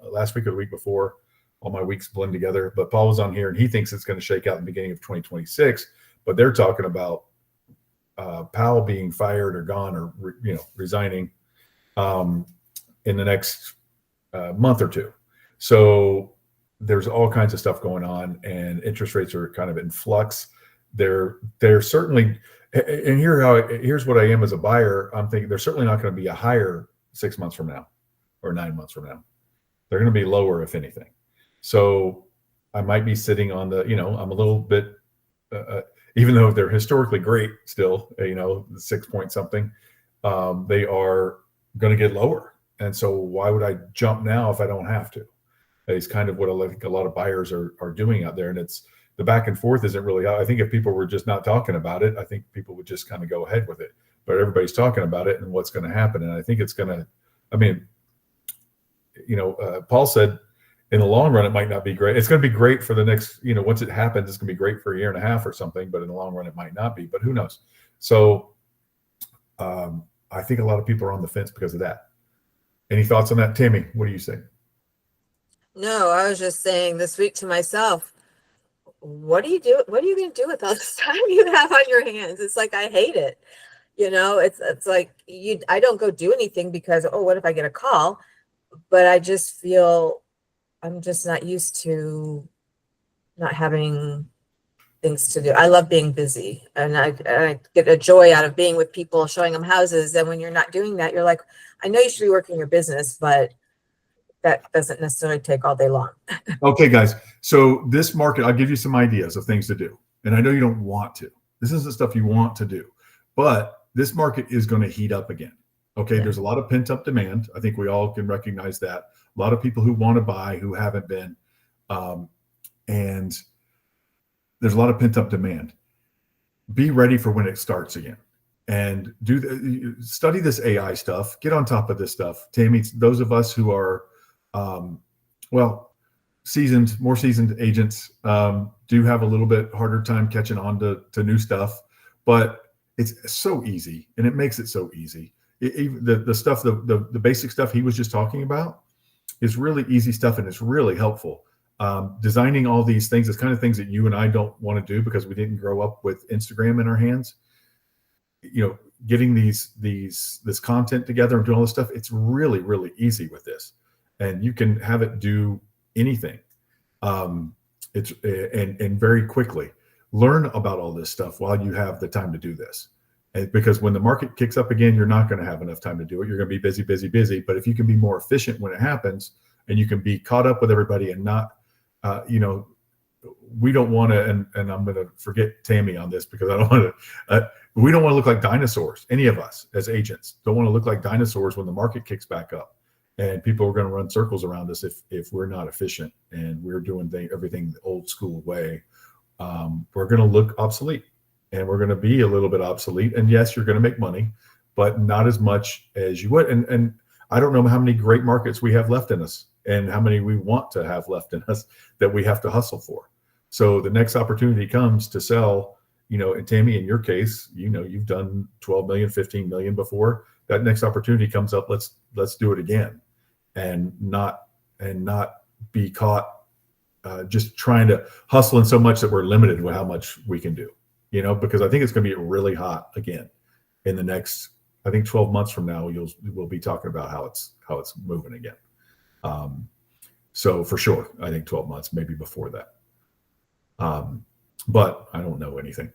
last week or the week before. All my weeks blend together, but Paul was on here and he thinks it's going to shake out in the beginning of 2026, but they're talking about Powell being fired or gone or resigning in the next month or two. So there's all kinds of stuff going on, and interest rates are kind of in flux. They're certainly, and here's what I am as a buyer. I'm thinking they're certainly not going to be a higher 6 months from now or 9 months from now. They're going to be lower, if anything. So I might be sitting on the, I'm a little bit, even though they're historically great still, 6 point something, they are going to get lower. And so why would I jump now if I don't have to? It's kind of what I think a lot of buyers are doing out there. And it's the back and forth isn't really, I think if people were just not talking about it, I think people would just kind of go ahead with it. But everybody's talking about it and what's going to happen. And I think it's going to, Paul said, in the long run, it might not be great. It's going to be great for the next, once it happens, it's going to be great for a year and a half or something, but in the long run, it might not be, but who knows? So I think a lot of people are on the fence because of that. Any thoughts on that? Tammy, what do you say? No, I was just saying this week to myself, what do you do? What are you going to do with all this time you have on your hands? It's like, I hate it. It's like I don't go do anything because, what if I get a call? But I just feel I'm just not used to not having things to do. I love being busy, and I get a joy out of being with people, showing them houses. And when you're not doing that, you're like, I know you should be working your business, but that doesn't necessarily take all day long. Okay, guys. So this market, I'll give you some ideas of things to do. And I know you don't want to. This isn't stuff you want to do. But this market is going to heat up again. Okay, There's a lot of pent up demand. I think we all can recognize that. A lot of people who want to buy who haven't been. And there's a lot of pent up demand. Be ready for when it starts again. And study this AI stuff. Get on top of this stuff. Tammy, those of us who are, more seasoned agents do have a little bit harder time catching on to new stuff. But it's so easy, and it makes it so easy. The stuff, the basic stuff he was just talking about is really easy stuff, and it's really helpful. Designing all these things is kind of things that you and I don't want to do because we didn't grow up with Instagram in our hands. Getting this content together and doing all this stuff, it's really, really easy with this, and you can have it do anything. It's very quickly. Learn about all this stuff while you have the time to do this. Because when the market kicks up again, you're not going to have enough time to do it. You're going to be busy, busy, busy. But if you can be more efficient when it happens, and you can be caught up with everybody and not, we don't want to, and I'm going to forget Tammy on this because I don't want to, we don't want to look like dinosaurs. Any of us as agents don't want to look like dinosaurs when the market kicks back up. And people are going to run circles around us if we're not efficient and we're doing everything the old school way. We're going to look obsolete. And we're going to be a little bit obsolete. And yes, you're going to make money, but not as much as you would. And I don't know how many great markets we have left in us and how many we want to have left in us that we have to hustle for. So the next opportunity comes to sell, and Tammy, in your case, you've done 12 million, 15 million before. That next opportunity comes up, let's do it again, and not be caught just trying to hustling so much that we're limited with how much we can do. Because I think it's going to be really hot again in the next, I think 12 months from now, we'll be talking about how it's moving again. So for sure, I think 12 months, maybe before that. But I don't know anything.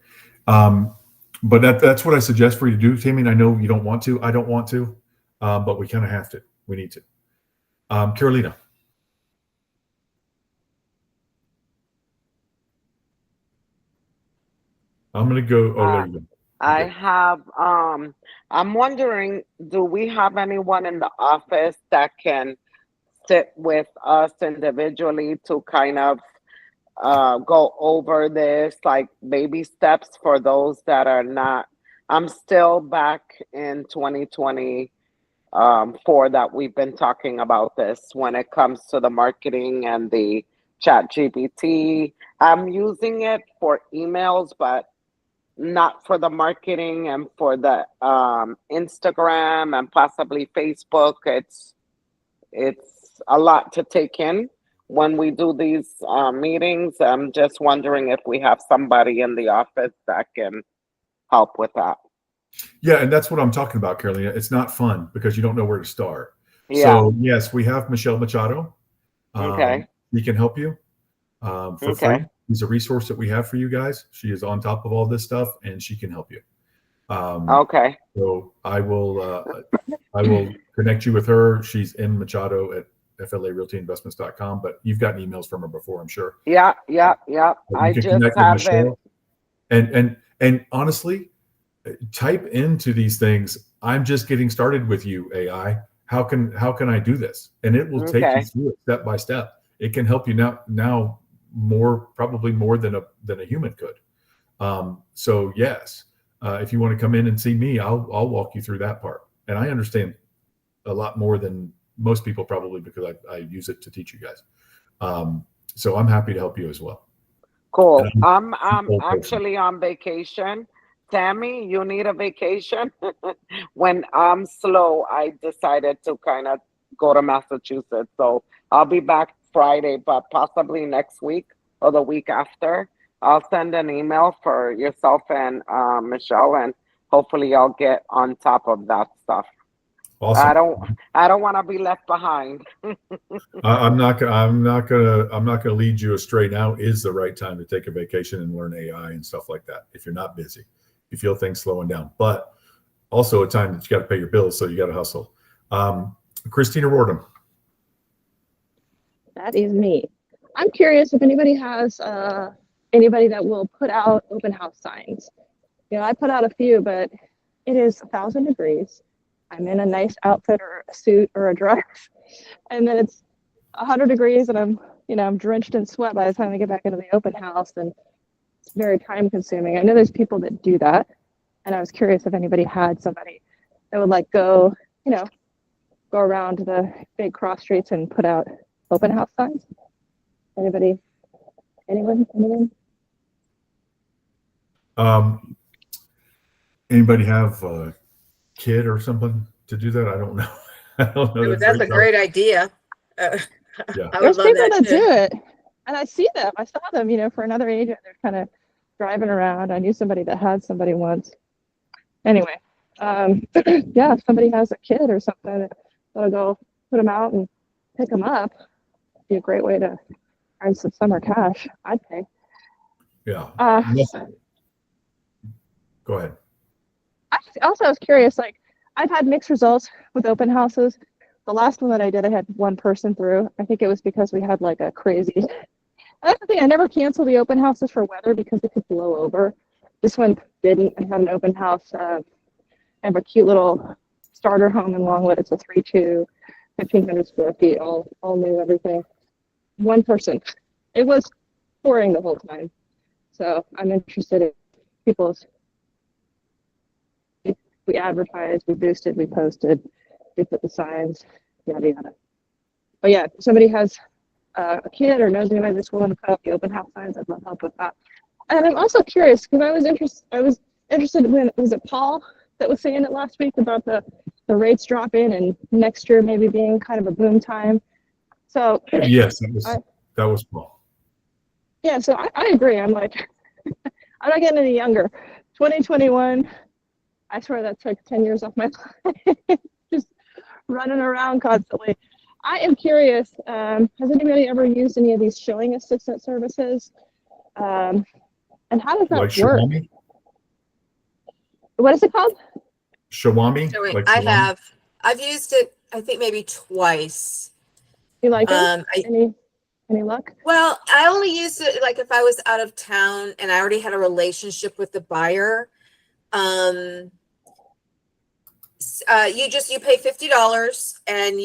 But that's what I suggest for you to do, Tammy. And I know you don't want to. I don't want to, but we kind of have to. We need to. Carolina. I'm going to go. Oh, there you go. I have, I'm wondering, do we have anyone in the office that can sit with us individually to kind of go over this, like baby steps for those that are not? I'm still back in 2024 that we've been talking about this when it comes to the marketing and the ChatGPT. I'm using it for emails, but not for the marketing and for the Instagram and possibly Facebook. It's a lot to take in when we do these meetings. I'm just wondering if we have somebody in the office that can help with that. Yeah, and that's what I'm talking about, Carolina. It's not fun because you don't know where to start. Yeah. So yes, we have Michelle Machado. Okay. He can help you for Okay. free. He's a resource that we have for you guys. She is on top of all this stuff, and she can help you. Okay. So I will connect you with her. She's M Machado at FLARealtyInvestments.com, but you've gotten emails from her before, I'm sure. Yeah. You I can just connect with haven't. Michelle. And honestly, type into these things. I'm just getting started with you, AI. How can I do this? And it will take you through it step by step. It can help you now probably more than a human could. So yes, if you want to come in and see me, I'll walk you through that part. And I understand a lot more than most people probably because I use it to teach you guys. So I'm happy to help you as well. Cool. I'm actually on vacation. Tammy, you need a vacation? When I'm slow, I decided to kind of go to Massachusetts. So I'll be back Friday, but possibly next week or the week after. I'll send an email for yourself and Michelle, and hopefully I'll get on top of that stuff. Awesome. I don't want to be left behind. I'm not gonna lead you astray. Now is the right time to take a vacation and learn AI and stuff like that. If you're not busy, you feel things slowing down, but also a time that you got to pay your bills, so you got to hustle. Christina Rordam. That is me. I'm curious if anybody has anybody that will put out open house signs. I put out a few, but it is 1,000 degrees. I'm in a nice outfit or a suit or a dress, and then it's 100 degrees, and I'm drenched in sweat by the time I get back into the open house, and it's very time consuming. I know there's people that do that, and I was curious if anybody had somebody that would go around the big cross streets and put out open house signs. Anyone? Anybody have a kid or something to do that? I don't know. That's a great idea. Yeah. I would There's love people that that too. do it, and I see them. I saw them, for another agent. They're kind of driving around. I knew somebody that had somebody once. Anyway, yeah, if somebody has a kid or something, that'll go put them out and pick them up. It'd be a great way to earn some summer cash. I'd pay. Yeah. I Go ahead. also was curious. I've had mixed results with open houses. The last one that I did, I had one person through. I think it was because we had a crazy. That's the thing. I never cancel the open houses for weather because it could blow over. This one didn't. I had an open house. I have a cute little starter home in Longwood. It's a 3-2, 1,500 square feet, all new, everything. One person. It was pouring the whole time. So I'm interested in people's. We advertised, we boosted, we posted, we put the signs, yada yada. But yeah, if somebody has a kid or knows anybody that's willing to put up the open house signs, I'd love help with that. And I'm also curious because I was interested when was it Paul that was saying it last week about the rates dropping and next year maybe being kind of a boom time. So Yes, that was Paul. yeah, so I agree. I'm like, I'm not getting any younger. 2021, I swear that took 10 years off my life. Just running around constantly. I am curious, has anybody ever used any of these showing assistant services? And how does that Like work? Shawami? What is it called? Shawami? So wait, Like I salami? have, I've used it, I think maybe twice. You like it? Any luck? Well, I only used it like if I was out of town and I already had a relationship with the buyer. You pay $50 and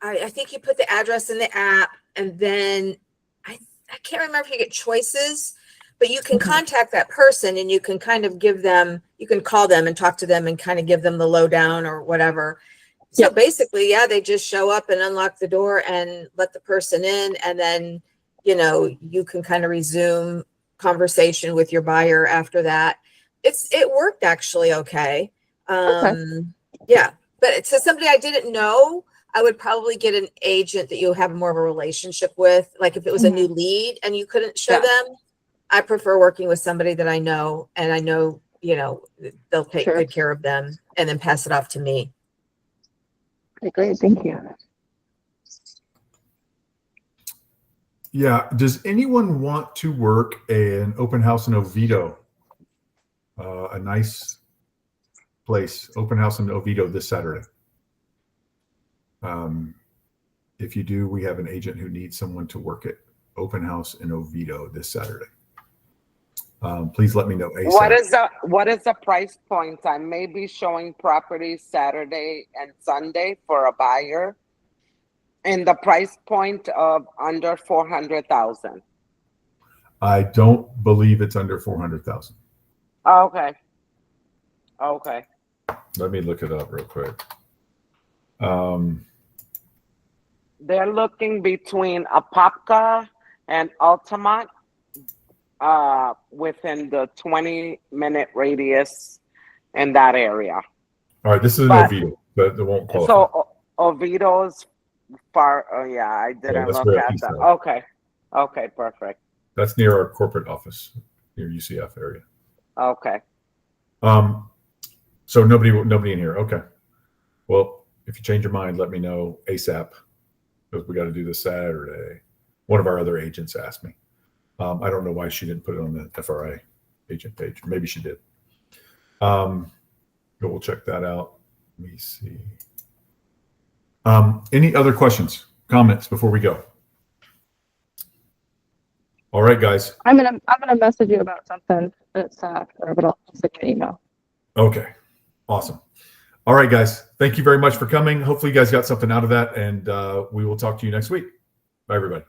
I think you put the address in the app, and then I can't remember if you get choices, but you can contact that person and you can kind of you can call them and talk to them and kind of give them the lowdown or whatever. So basically, yeah, they just show up and unlock the door and let the person in. And then, you can kind of resume conversation with your buyer after that. It worked actually okay. Yeah, but to somebody I didn't know, I would probably get an agent that you have more of a relationship with. Like if it was a new lead and you couldn't show them, I prefer working with somebody that I know and I know, they'll take good care of them and then pass it off to me. Okay, great. Thank you. Yeah. Does anyone want to work an open house in Oviedo? A nice place, open house in Oviedo this Saturday. If you do, we have an agent who needs someone to work at open house in Oviedo this Saturday. Please let me know ASAP. What is the price point? I may be showing properties Saturday and Sunday for a buyer, and the price point of under 400,000. I don't believe it's under 400,000. Okay. Let me look it up real quick. They're looking between Apopka and Altamont, within the 20-minute radius in that area. All right, this is an Oviedo, but it won't qualify. So Oviedo's far. Oh yeah, I didn't that's look way at east that. side. Okay, perfect. That's near our corporate office, near UCF area. Okay. So nobody in here. Okay. Well, if you change your mind, let me know ASAP, because we got to do this Saturday. One of our other agents asked me. I don't know why she didn't put it on the FRA agent page. Maybe she did. But we'll check that out. Let me see. Any other questions, comments before we go? All right, guys. I'm gonna message you about something that's but I'll send you an email. Okay. Awesome. All right, guys. Thank you very much for coming. Hopefully you guys got something out of that, and we will talk to you next week. Bye, everybody.